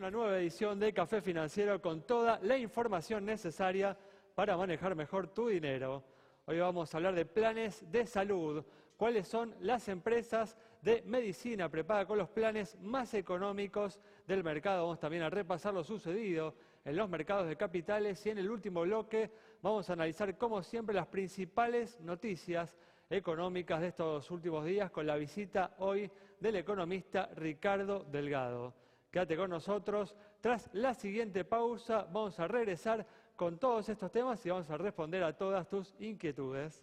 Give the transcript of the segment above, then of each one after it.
una nueva edición de Café Financiero con toda la información necesaria para manejar mejor tu dinero. Hoy vamos a hablar de planes de salud. ¿Cuáles son las empresas de medicina prepaga con los planes más económicos del mercado? Vamos también a repasar lo sucedido en los mercados de capitales y en el último bloque vamos a analizar, como siempre, las principales noticias económicas de estos últimos días con la visita hoy del economista Ricardo Delgado. Quédate con nosotros. Tras la siguiente pausa vamos a regresar con todos estos temas y vamos a responder a todas tus inquietudes.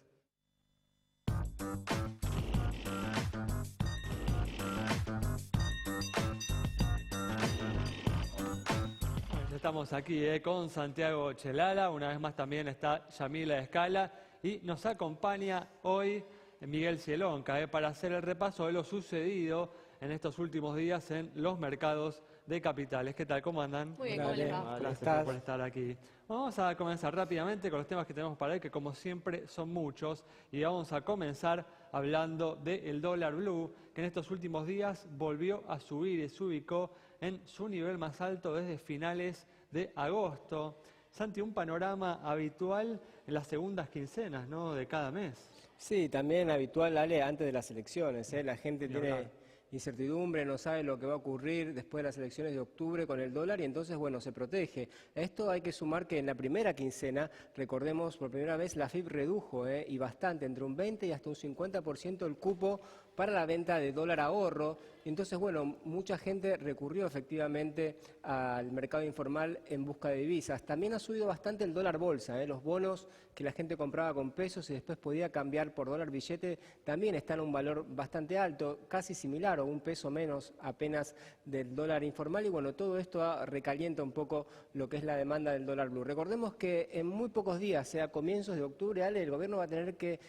Estamos aquí con Santiago Chelala, una vez más también está Yamila Escala y nos acompaña hoy Miguel Cielonca para hacer el repaso de lo sucedido en estos últimos días en los mercados de capitales. ¿Qué tal? ¿Cómo andan? Muy bien, ¿cómo les va? Gracias por estar aquí. Vamos a comenzar rápidamente con los temas que tenemos para hoy, que como siempre son muchos, y vamos a comenzar hablando del dólar blue, que en estos últimos días volvió a subir y se ubicó en su nivel más alto desde finales de agosto. Santi, un panorama habitual en las segundas quincenas, ¿no?, de cada mes. Sí, también habitual, Ale, antes de las elecciones. La gente tiene incertidumbre, no sabe lo que va a ocurrir después de las elecciones de octubre con el dólar y entonces, bueno, se protege. A esto hay que sumar que en la primera quincena, recordemos, por primera vez la FIP redujo, y bastante, entre un 20 y hasta un 50% el cupo para la venta de dólar ahorro. Y entonces, bueno, mucha gente recurrió efectivamente al mercado informal en busca de divisas. También ha subido bastante el dólar bolsa, los bonos que la gente compraba con pesos y después podía cambiar por dólar billete también están a un valor bastante alto, casi similar o un peso menos apenas del dólar informal. Y bueno, todo esto recalienta un poco lo que es la demanda del dólar blue. Recordemos que en muy pocos días, a comienzos de octubre, Ale, el gobierno va a tener que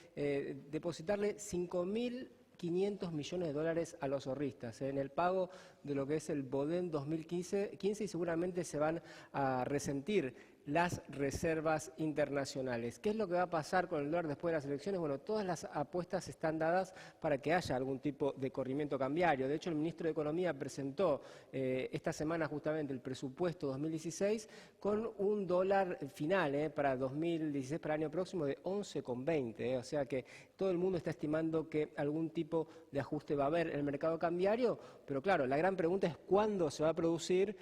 depositarle 5.500 millones de dólares a los ahorristas en el pago de lo que es el Bodem 2015 y seguramente se van a resentir las reservas internacionales. ¿Qué es lo que va a pasar con el dólar después de las elecciones? Bueno, todas las apuestas están dadas para que haya algún tipo de corrimiento cambiario. De hecho, el ministro de Economía presentó esta semana justamente el presupuesto 2016 con un dólar final para 2016, para el año próximo, de 11,20. O sea que todo el mundo está estimando que algún tipo de ajuste va a haber en el mercado cambiario, pero claro, la gran pregunta es cuándo se va a producir,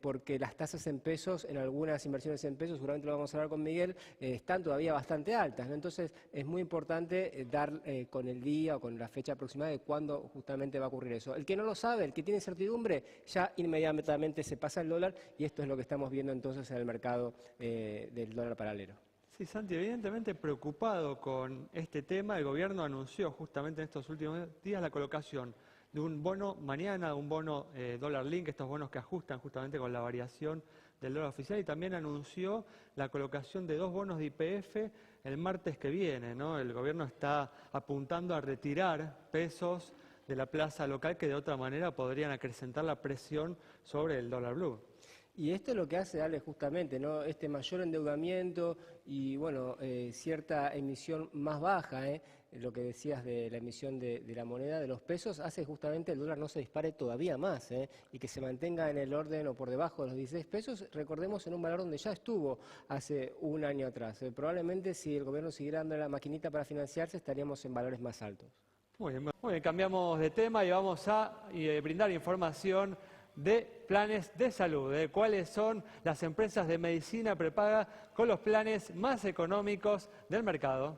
porque las tasas en pesos, en algunas inversiones en pesos, seguramente lo vamos a hablar con Miguel, están todavía bastante altas, ¿no? Entonces es muy importante dar con el día o con la fecha aproximada de cuándo justamente va a ocurrir eso. El que no lo sabe, el que tiene incertidumbre, ya inmediatamente se pasa el dólar y esto es lo que estamos viendo entonces en el mercado del dólar paralelo. Sí, Santi, evidentemente preocupado con este tema, el gobierno anunció justamente en estos últimos días la colocación de un bono mañana, un bono dólar link, estos bonos que ajustan justamente con la variación del dólar oficial, y también anunció la colocación de 2 bonos de YPF el martes que viene, ¿no? El gobierno está apuntando a retirar pesos de la plaza local que de otra manera podrían acrecentar la presión sobre el dólar blue. Y esto es lo que hace, Ale, justamente, ¿no? Este mayor endeudamiento y, bueno, cierta emisión más baja, lo que decías de la emisión de la moneda, de los pesos, hace justamente el dólar no se dispare todavía más, y que se mantenga en el orden o por debajo de los 16 pesos, recordemos, en un valor donde ya estuvo hace un año atrás. Probablemente si el gobierno siguiera dando la maquinita para financiarse, estaríamos en valores más altos. Muy bien, cambiamos de tema y vamos a brindar información de planes de salud, de cuáles son las empresas de medicina prepaga con los planes más económicos del mercado.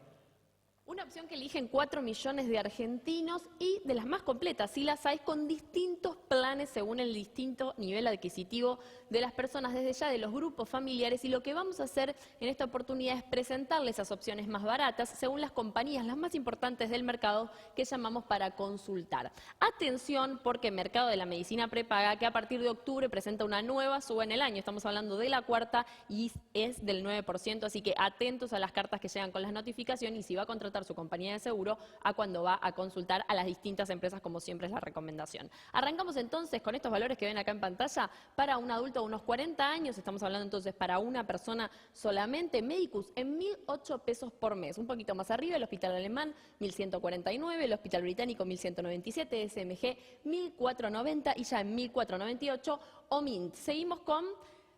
Una opción que eligen 4 millones de argentinos y de las más completas, sí las hay, con distintos planes según el distinto nivel adquisitivo de las personas, desde ya de los grupos familiares, y lo que vamos a hacer en esta oportunidad es presentarles esas opciones más baratas según las compañías, las más importantes del mercado, que llamamos para consultar. Atención, porque el mercado de la medicina prepaga, que a partir de octubre presenta una nueva suba en el año, estamos hablando de la cuarta y es del 9%, así que atentos a las cartas que llegan con las notificaciones, y si va a contratar contratar su compañía de seguro a cuando va a consultar a las distintas empresas, como siempre es la recomendación. Arrancamos entonces con estos valores que ven acá en pantalla. Para un adulto de unos 40 años, estamos hablando entonces para una persona solamente, Medicus en 1.008 pesos por mes. Un poquito más arriba, el Hospital Alemán 1.149, el Hospital Británico 1.197, SMG 1.490 y ya en 1.498 OMINT. Seguimos con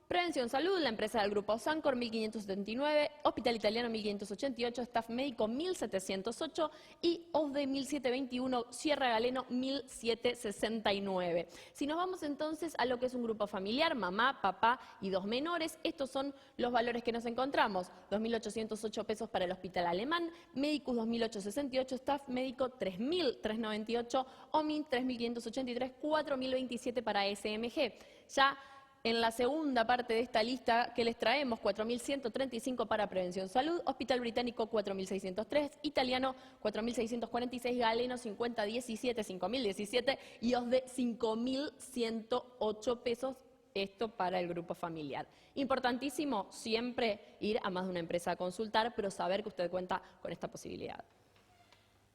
Prevención Salud, la empresa del grupo Sancor, 1.579, Hospital Italiano 1.588, Staff Médico 1.708 y OSDE 1.721, Sierra Galeno 1.769. Si nos vamos entonces a lo que es un grupo familiar, mamá, papá y 2 menores, estos son los valores que nos encontramos. 2.808 pesos para el Hospital Alemán, Medicus 2.868, Staff Médico 3.398, OMIN 3.583, 4.027 para SMG. Ya en la segunda parte de esta lista que les traemos, 4.135 para Prevención Salud, Hospital Británico 4.603, Italiano 4.646, Galeno 5017, 5.017 y OSDE 5.108 pesos, esto para el grupo familiar. Importantísimo siempre ir a más de una empresa a consultar, pero saber que usted cuenta con esta posibilidad.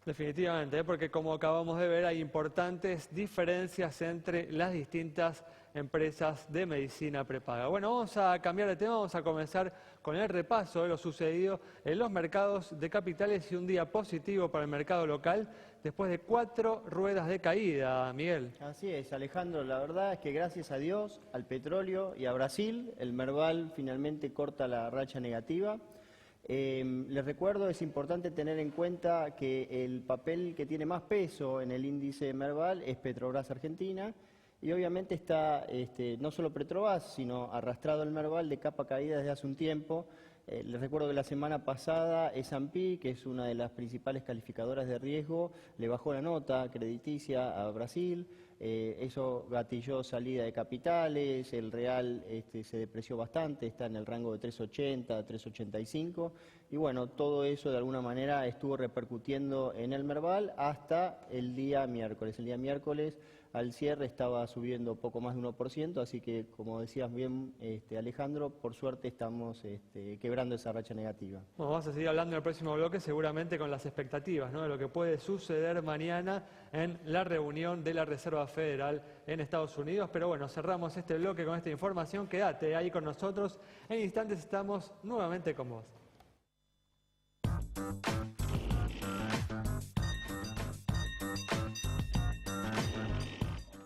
Definitivamente, porque como acabamos de ver, hay importantes diferencias entre las distintas empresas de medicina prepaga. Bueno, vamos a cambiar de tema, vamos a comenzar con el repaso de lo sucedido en los mercados de capitales y un día positivo para el mercado local después de 4 ruedas de caída, Miguel. Así es, Alejandro, la verdad es que gracias a Dios, al petróleo y a Brasil, el Merval finalmente corta la racha negativa. Les recuerdo, es importante tener en cuenta que el papel que tiene más peso en el índice Merval es Petrobras Argentina y obviamente está no solo Petrobras, sino arrastrado el Merval de capa caída desde hace un tiempo. Les recuerdo que la semana pasada S&P, que es una de las principales calificadoras de riesgo, le bajó la nota crediticia a Brasil. Eso gatilló salida de capitales, el real se depreció bastante, está en el rango de 3.80, 3.85 y bueno, todo eso de alguna manera estuvo repercutiendo en el Merval hasta el día miércoles. El día miércoles al cierre estaba subiendo poco más de 1%, así que como decías bien Alejandro, por suerte estamos quebrando esa racha negativa. Bueno, vamos a seguir hablando en el próximo bloque seguramente con las expectativas, ¿no?, de lo que puede suceder mañana en la reunión de la Reserva Federal en Estados Unidos. Pero bueno, cerramos este bloque con esta información. Quédate ahí con nosotros. En instantes estamos nuevamente con vos.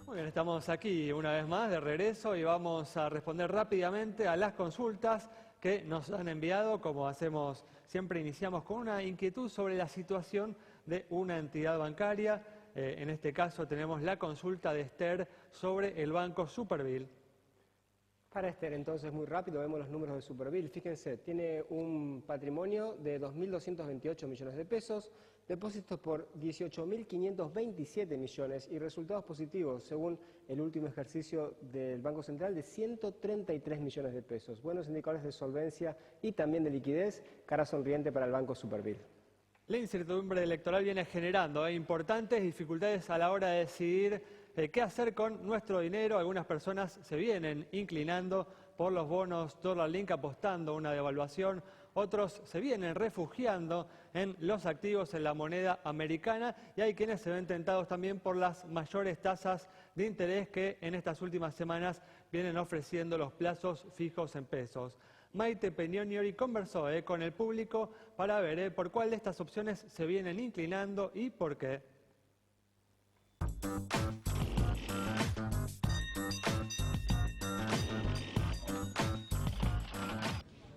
Muy bien, estamos aquí una vez más de regreso y vamos a responder rápidamente a las consultas que nos han enviado. Como hacemos siempre, iniciamos con una inquietud sobre la situación de una entidad bancaria. En este caso tenemos la consulta de Esther sobre el banco Superville. Para Esther, entonces, muy rápido, vemos los números de Superville. Fíjense, tiene un patrimonio de 2.228 millones de pesos, depósitos por 18.527 millones y resultados positivos, según el último ejercicio del Banco Central, de 133 millones de pesos. Buenos indicadores de solvencia y también de liquidez, cara sonriente para el banco Superville. La incertidumbre electoral viene generando importantes dificultades a la hora de decidir qué hacer con nuestro dinero. Algunas personas se vienen inclinando por los bonos dólar link apostando a una devaluación. Otros se vienen refugiando en los activos en la moneda americana y hay quienes se ven tentados también por las mayores tasas de interés que en estas últimas semanas vienen ofreciendo los plazos fijos en pesos. Maite Peñoniori conversó con el público para ver por cuál de estas opciones se vienen inclinando y por qué.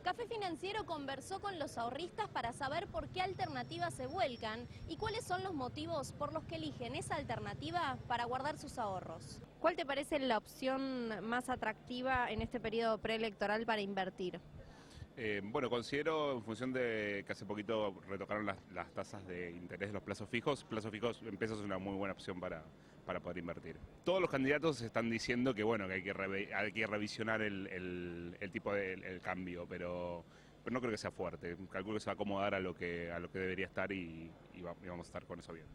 Café Financiero conversó con los ahorristas para saber por qué alternativas se vuelcan y cuáles son los motivos por los que eligen esa alternativa para guardar sus ahorros. ¿Cuál te parece la opción más atractiva en este periodo preelectoral para invertir? Bueno, considero, en función de que hace poquito retocaron las tasas de interés de los plazos fijos en pesos es una muy buena opción para poder invertir. Todos los candidatos están diciendo que bueno, que hay que revisionar el tipo de el cambio, pero no creo que sea fuerte. Calculo que se va a acomodar a lo que debería estar y vamos a estar con eso bien.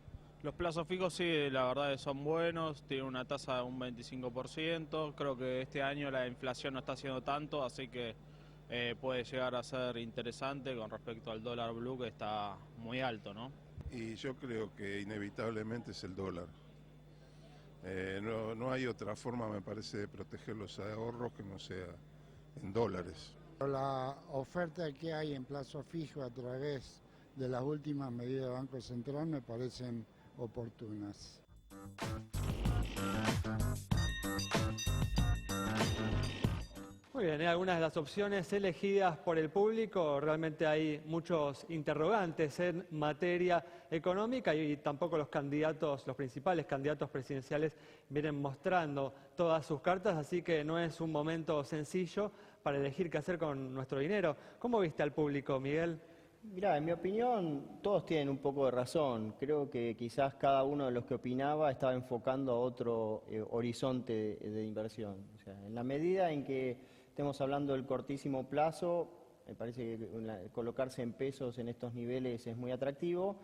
Los plazos fijos sí, la verdad que son buenos, tienen una tasa de un 25%, creo que este año la inflación no está haciendo tanto, así que puede llegar a ser interesante con respecto al dólar blue que está muy alto, ¿no? Y yo creo que inevitablemente es el dólar. No hay otra forma, me parece, de proteger los ahorros que no sea en dólares. La oferta que hay en plazo fijo a través de las últimas medidas del Banco Central me parecen oportunas. Muy bien, algunas de las opciones elegidas por el público, realmente hay muchos interrogantes en materia económica y tampoco los principales candidatos presidenciales vienen mostrando todas sus cartas, así que no es un momento sencillo para elegir qué hacer con nuestro dinero. ¿Cómo viste al público, Miguel? Mirá, en mi opinión, todos tienen un poco de razón. Creo que quizás cada uno de los que opinaba estaba enfocando a otro horizonte de inversión. O sea, en la medida en que estemos hablando del cortísimo plazo, me parece que colocarse en pesos en estos niveles es muy atractivo.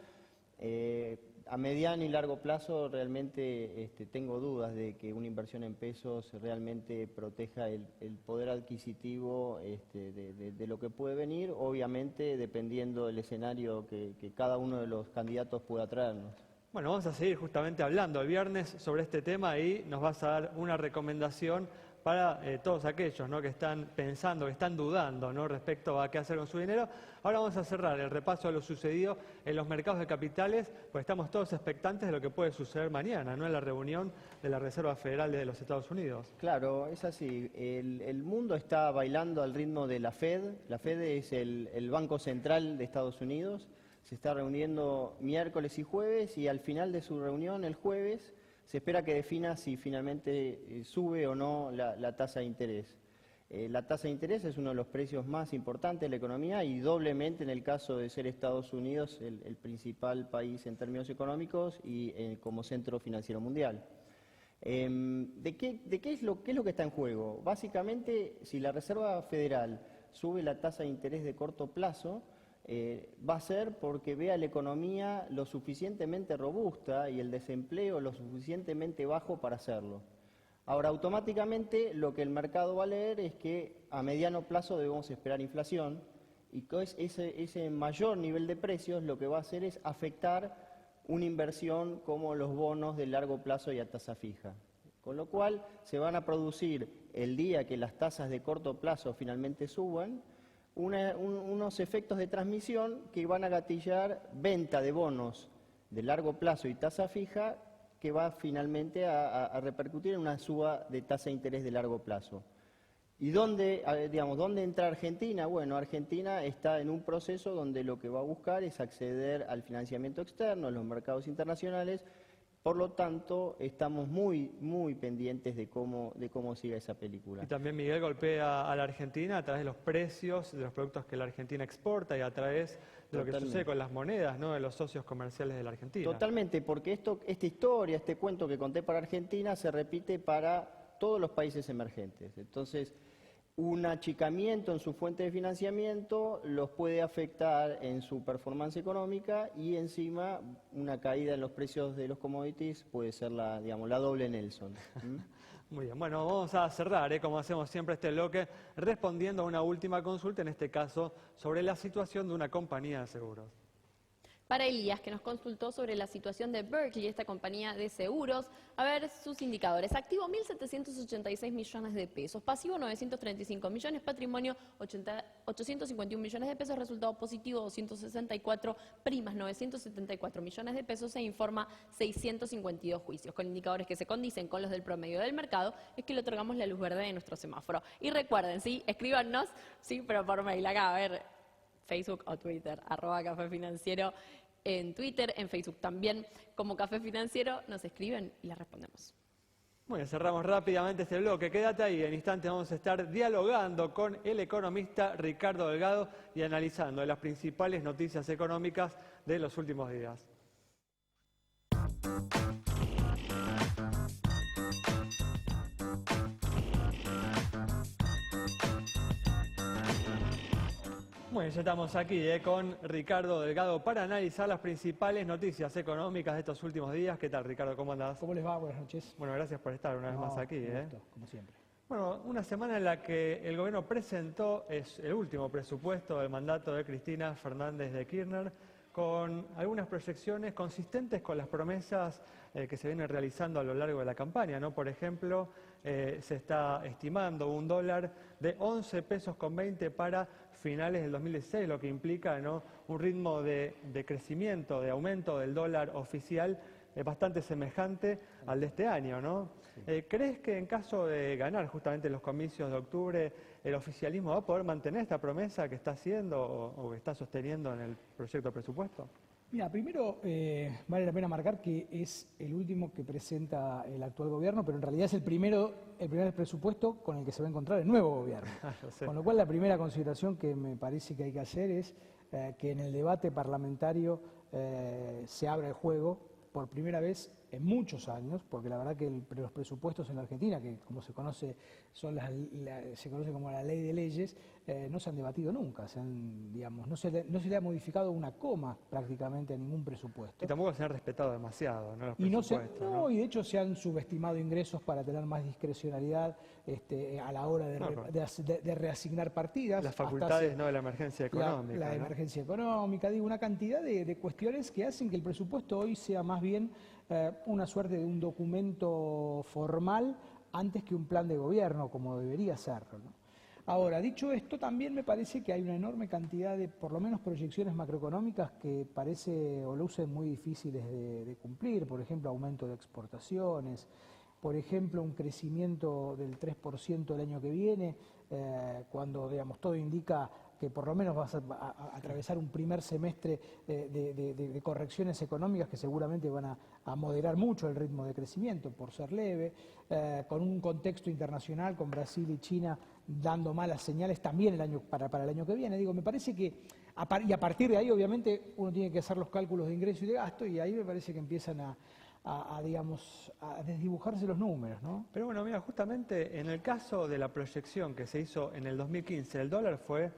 A mediano y largo plazo realmente tengo dudas de que una inversión en pesos realmente proteja el poder adquisitivo de lo que puede venir, obviamente dependiendo del escenario que cada uno de los candidatos pueda traernos. Bueno, vamos a seguir justamente hablando el viernes sobre este tema y nos vas a dar una recomendación para todos aquellos, ¿no?, que están pensando, que están dudando, ¿no?, respecto a qué hacer con su dinero. Ahora vamos a cerrar el repaso de lo sucedido en los mercados de capitales, pues estamos todos expectantes de lo que puede suceder mañana, ¿no?, en la reunión de la Reserva Federal de los Estados Unidos. Claro, es así. El mundo está bailando al ritmo de la Fed. La Fed es el Banco Central de Estados Unidos. Se está reuniendo miércoles y jueves y al final de su reunión, el jueves, se espera que defina si finalmente sube o no la tasa de interés. La tasa de interés es uno de los precios más importantes de la economía y doblemente en el caso de ser Estados Unidos el principal país en términos económicos y como centro financiero mundial. ¿Qué es lo que está en juego? Básicamente, si la Reserva Federal sube la tasa de interés de corto plazo, va a ser porque vea la economía lo suficientemente robusta y el desempleo lo suficientemente bajo para hacerlo. Ahora, automáticamente lo que el mercado va a leer es que a mediano plazo debemos esperar inflación y que ese mayor nivel de precios lo que va a hacer es afectar una inversión como los bonos de largo plazo y a tasa fija. Con lo cual se van a producir el día que las tasas de corto plazo finalmente suban, unos efectos de transmisión que van a gatillar venta de bonos de largo plazo y tasa fija que va finalmente a repercutir en una suba de tasa de interés de largo plazo. ¿Y dónde entra Argentina? Bueno, Argentina está en un proceso donde lo que va a buscar es acceder al financiamiento externo, a los mercados internacionales. Por lo tanto, estamos muy pendientes de cómo siga esa película. Y también Miguel golpea a la Argentina a través de los precios de los productos que la Argentina exporta y a través de lo que sucede con las monedas, ¿no?, de los socios comerciales de la Argentina. Totalmente, porque esta historia, este cuento que conté para Argentina se repite para todos los países emergentes. Entonces, un achicamiento en su fuente de financiamiento los puede afectar en su performance económica y encima una caída en los precios de los commodities puede ser la doble Nelson. Muy bien, bueno, vamos a cerrar, como hacemos siempre este bloque, respondiendo a una última consulta, en este caso sobre la situación de una compañía de seguros. Para Elías, que nos consultó sobre la situación de Berkley, esta compañía de seguros. A ver sus indicadores. Activo, 1.786 millones de pesos. Pasivo, 935 millones. Patrimonio, 851 millones de pesos. Resultado positivo, 264. Primas, 974 millones de pesos. Se informa 652 juicios. Con indicadores que se condicen con los del promedio del mercado, es que le otorgamos la luz verde de nuestro semáforo. Y recuerden, ¿sí?, escríbanos, sí, pero por mail acá, a ver, Facebook o Twitter, @Café Financiero. En Twitter, en Facebook también, como Café Financiero, nos escriben y les respondemos. Bueno, cerramos rápidamente este bloque. Quédate ahí, en instantes vamos a estar dialogando con el economista Ricardo Delgado y analizando las principales noticias económicas de los últimos días. Bueno, ya estamos aquí con Ricardo Delgado para analizar las principales noticias económicas de estos últimos días. ¿Qué tal, Ricardo? ¿Cómo andás? ¿Cómo les va? Buenas noches. Bueno, gracias por estar una vez más aquí. Un gusto, como siempre. Bueno, una semana en la que el gobierno presentó el último presupuesto del mandato de Cristina Fernández de Kirchner, con algunas proyecciones consistentes con las promesas que se vienen realizando a lo largo de la campaña, ¿no? Por ejemplo, se está estimando un dólar de 11 pesos con 20 para finales del 2016, lo que implica, ¿no?, un ritmo de crecimiento, de aumento del dólar oficial bastante semejante al de este año, ¿no? ¿Crees que en caso de ganar justamente los comicios de octubre, el oficialismo va a poder mantener esta promesa que está haciendo o que está sosteniendo en el proyecto de presupuesto? Mira, primero vale la pena marcar que es el último que presenta el actual gobierno, pero en realidad es el primer presupuesto con el que se va a encontrar el nuevo gobierno. Con lo cual la primera consideración que me parece que hay que hacer es que en el debate parlamentario se abra el juego por primera vez en muchos años, porque la verdad que los presupuestos en la Argentina, que como se conoce se conoce como la ley de leyes, no se han debatido nunca, no se le ha modificado una coma prácticamente a ningún presupuesto. Y tampoco se han respetado demasiado, ¿no?, los presupuestos. Y de hecho se han subestimado ingresos para tener más discrecionalidad a la hora de reasignar partidas. Las facultades, ¿no?, de la emergencia económica. La emergencia económica, digo, una cantidad de cuestiones que hacen que el presupuesto hoy sea más bien una suerte de un documento formal antes que un plan de gobierno, como debería serlo, ¿no? Ahora, dicho esto, también me parece que hay una enorme cantidad de, por lo menos, proyecciones macroeconómicas que parece o lucen muy difíciles de cumplir. Por ejemplo, aumento de exportaciones, por ejemplo, un crecimiento del 3% el año que viene, cuando, digamos, todo indica que por lo menos vas a atravesar un primer semestre de correcciones económicas que seguramente van a moderar mucho el ritmo de crecimiento, por ser leve, con un contexto internacional, con Brasil y China dando malas señales también para el año que viene. Digo, me parece que, y a partir de ahí, obviamente, uno tiene que hacer los cálculos de ingreso y de gasto, y ahí me parece que empiezan a desdibujarse los números, ¿no? Pero bueno, mira, justamente en el caso de la proyección que se hizo en el 2015, el dólar fue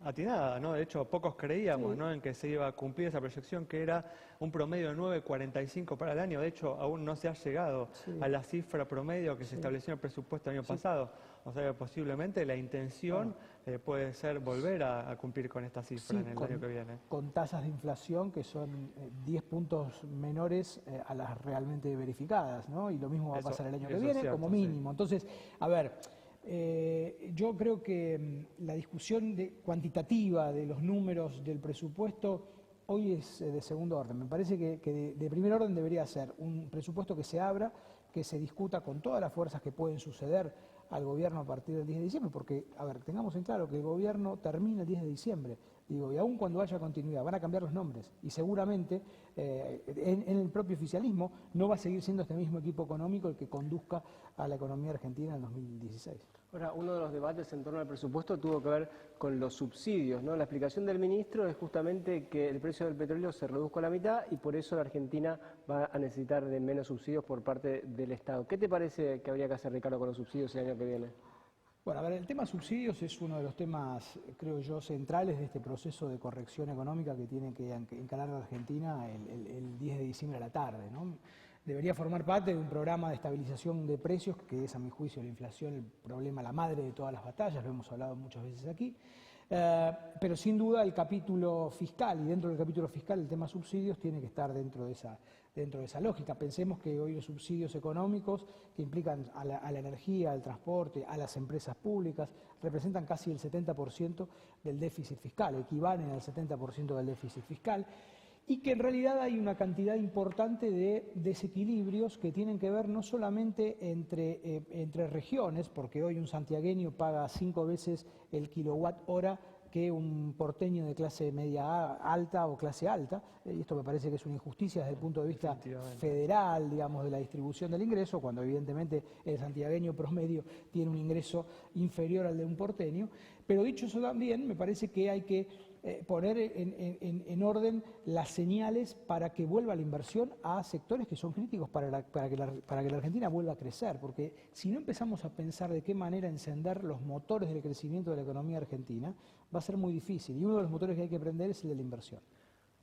atinada, ¿no? De hecho, pocos creíamos, sí, ¿no?, en que se iba a cumplir esa proyección, que era un promedio de 9,45 para el año. De hecho, aún no se ha llegado a la cifra promedio que se estableció en el presupuesto el año pasado. O sea que posiblemente la intención puede ser volver a cumplir con esta cifra en el año que viene. Con tasas de inflación que son 10 puntos menores a las realmente verificadas, ¿no? Y lo mismo va a pasar el año que viene, como mínimo. Entonces, a ver, yo creo que la discusión cuantitativa de los números del presupuesto hoy es de segundo orden. Me parece que de primer orden debería ser un presupuesto que se abra, que se discuta con todas las fuerzas que pueden suceder al gobierno a partir del 10 de diciembre, porque, a ver, tengamos en claro que el gobierno termina el 10 de diciembre, digo, y aún cuando haya continuidad van a cambiar los nombres, y seguramente en el propio oficialismo no va a seguir siendo este mismo equipo económico el que conduzca a la economía argentina en 2016. Ahora, uno de los debates en torno al presupuesto tuvo que ver con los subsidios, ¿no? La explicación del ministro es justamente que el precio del petróleo se reduzca a la mitad y por eso la Argentina va a necesitar de menos subsidios por parte del Estado. ¿Qué te parece que habría que hacer, Ricardo, con los subsidios el año que viene? Bueno, a ver, el tema subsidios es uno de los temas, creo yo, centrales de este proceso de corrección económica que tiene que encarar la Argentina el 10 de diciembre a la tarde, ¿no? Debería formar parte de un programa de estabilización de precios, que es, a mi juicio, la inflación, el problema, la madre de todas las batallas, lo hemos hablado muchas veces aquí. Pero sin duda el capítulo fiscal, y dentro del capítulo fiscal el tema subsidios tiene que estar dentro de esa lógica. Pensemos que hoy los subsidios económicos que implican a la energía, al transporte, a las empresas públicas, representan casi el 70% del déficit fiscal, equivalen al 70% del déficit fiscal, y que en realidad hay una cantidad importante de desequilibrios que tienen que ver no solamente entre regiones, porque hoy un santiagueño paga 5 veces el kilowatt hora que un porteño de clase media alta o clase alta, y esto me parece que es una injusticia desde el punto de vista federal, digamos, de la distribución del ingreso, cuando evidentemente el santiagueño promedio tiene un ingreso inferior al de un porteño, pero dicho eso también me parece que hay que poner en orden las señales para que vuelva la inversión a sectores que son críticos para que la Argentina vuelva a crecer, porque si no empezamos a pensar de qué manera encender los motores del crecimiento de la economía argentina, va a ser muy difícil, y uno de los motores que hay que prender es el de la inversión.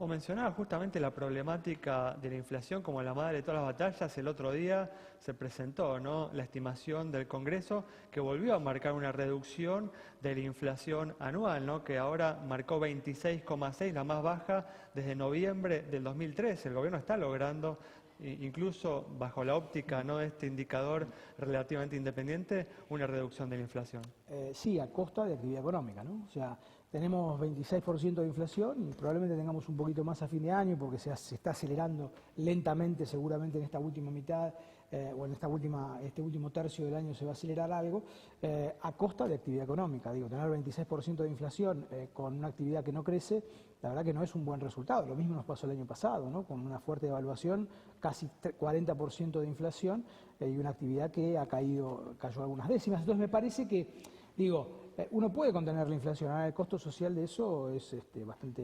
O mencionaba justamente la problemática de la inflación como la madre de todas las batallas. El otro día se presentó, ¿no?, la estimación del Congreso que volvió a marcar una reducción de la inflación anual, ¿no?, que ahora marcó 26,6, la más baja desde noviembre del 2013. El gobierno está logrando, incluso bajo la óptica, ¿no?, de este indicador relativamente independiente, una reducción de la inflación. Sí, a costa de actividad económica, ¿no? O sea, tenemos 26% de inflación y probablemente tengamos un poquito más a fin de año porque se está acelerando lentamente, seguramente en esta última mitad o en este último tercio del año se va a acelerar algo, a costa de actividad económica. Digo, tener 26% de inflación con una actividad que no crece, la verdad que no es un buen resultado. Lo mismo nos pasó el año pasado, ¿no?, con una fuerte devaluación, casi 40% de inflación y una actividad que cayó algunas décimas. Entonces me parece que, digo, uno puede contener la inflación, ahora el costo social de eso es bastante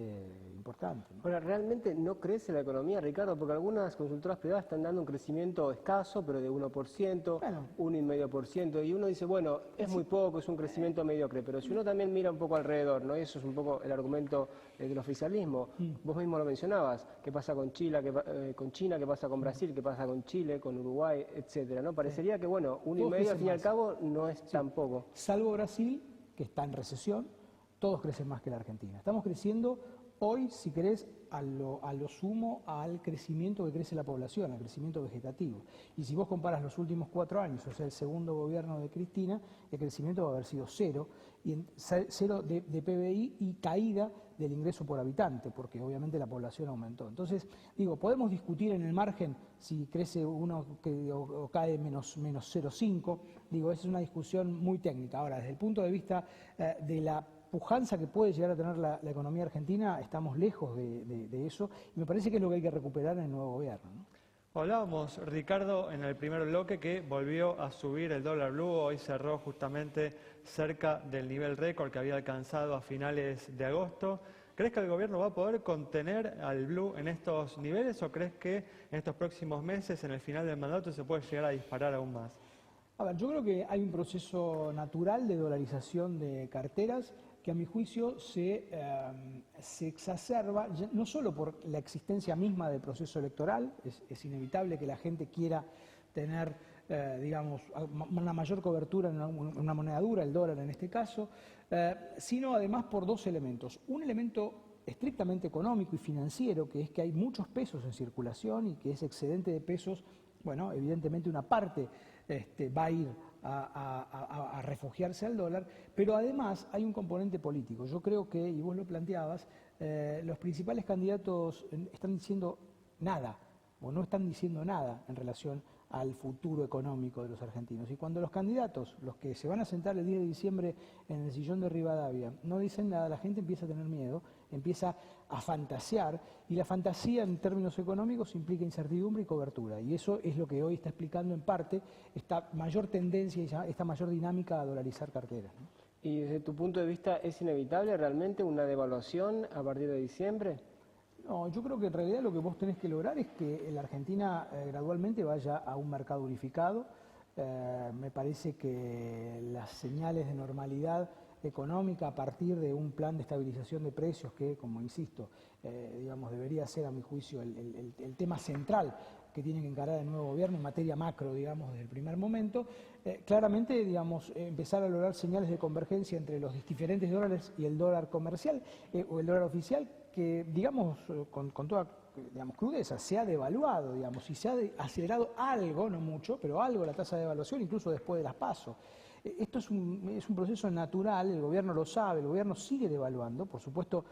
importante, ¿no? Ahora, ¿realmente no crece la economía, Ricardo? Porque algunas consultoras privadas están dando un crecimiento escaso, pero de 1%, Bueno. 1,5%, y uno dice, bueno, es muy poco, es un crecimiento mediocre, pero si uno también mira un poco alrededor, ¿no? Y eso es un poco el argumento del oficialismo. Vos mismo lo mencionabas, qué pasa con China, qué pasa con Brasil, qué pasa con Chile, con Uruguay, etcétera, ¿no? Parecería que, bueno, 1,5 al fin y al cabo no es tan poco. Salvo Brasil, que está en recesión, todos crecen más que la Argentina. Estamos creciendo hoy, si querés, a lo sumo al crecimiento que crece la población, al crecimiento vegetativo. Y si vos comparas los últimos 4 años, o sea, el segundo gobierno de Cristina, el crecimiento va a haber sido cero de PBI y caída del ingreso por habitante, porque obviamente la población aumentó. Entonces, digo, podemos discutir en el margen si crece uno o cae menos 0,5, digo, esa es una discusión muy técnica. Ahora, desde el punto de vista de la pujanza que puede llegar a tener la economía argentina, estamos lejos de eso, y me parece que es lo que hay que recuperar en el nuevo gobierno, ¿no? Hablábamos, Ricardo, en el primer bloque que volvió a subir el dólar blue, hoy cerró justamente cerca del nivel récord que había alcanzado a finales de agosto. ¿Crees que el gobierno va a poder contener al blue en estos niveles o crees que en estos próximos meses, en el final del mandato, se puede llegar a disparar aún más? A ver, yo creo que hay un proceso natural de dolarización de carteras que a mi juicio se exacerba, no solo por la existencia misma del proceso electoral, es inevitable que la gente quiera tener, digamos, una mayor cobertura en una moneda dura, el dólar en este caso, sino además por 2 elementos. Un elemento estrictamente económico y financiero, que es que hay muchos pesos en circulación y que ese excedente de pesos, bueno, evidentemente una parte va a ir a refugiarse al dólar, pero además hay un componente político. Yo creo que, y vos lo planteabas, los principales candidatos están diciendo nada, o no están diciendo nada en relación al futuro económico de los argentinos. Y cuando los candidatos, los que se van a sentar el 10 de diciembre en el sillón de Rivadavia, no dicen nada, la gente empieza a tener miedo, empieza a fantasear, y la fantasía en términos económicos implica incertidumbre y cobertura. Y eso es lo que hoy está explicando en parte esta mayor tendencia y esta mayor dinámica a dolarizar carteras, ¿no? Y desde tu punto de vista, ¿es inevitable realmente una devaluación a partir de diciembre? No, yo creo que en realidad lo que vos tenés que lograr es que la Argentina gradualmente vaya a un mercado unificado. Me parece que las señales de normalidad económica a partir de un plan de estabilización de precios que, como insisto, digamos, debería ser a mi juicio el tema central que tiene que encarar el nuevo gobierno en materia macro, digamos, desde el primer momento, claramente, digamos, empezar a lograr señales de convergencia entre los diferentes dólares y el dólar comercial o el dólar oficial, que, digamos, con toda, digamos, crudeza, se ha devaluado, digamos, y se ha acelerado algo, no mucho, pero algo la tasa de devaluación, incluso después de las PASO. Esto es un proceso natural, el gobierno lo sabe, el gobierno sigue devaluando, por supuesto,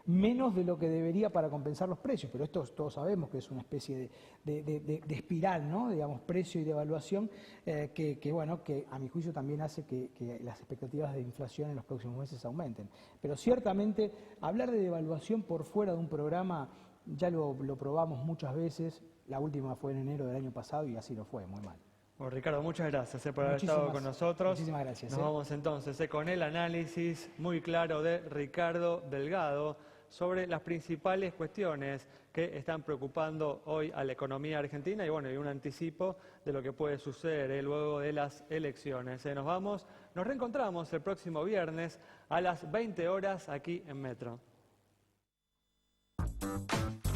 menos de lo que debería para compensar los precios, pero esto todos sabemos que es una especie de espiral, ¿no? Digamos, precio y devaluación, que a mi juicio también hace que las expectativas de inflación en los próximos meses aumenten. Pero ciertamente, hablar de devaluación por fuera de un programa, ya lo probamos muchas veces, la última fue en enero del año pasado y así no fue, muy mal. Bueno, Ricardo, muchas gracias por haber estado con nosotros. Muchísimas gracias. Nos vamos entonces con el análisis muy claro de Ricardo Delgado sobre las principales cuestiones que están preocupando hoy a la economía argentina y bueno, y un anticipo de lo que puede suceder luego de las elecciones. Nos reencontramos el próximo viernes a las 20 horas aquí en Metro. Música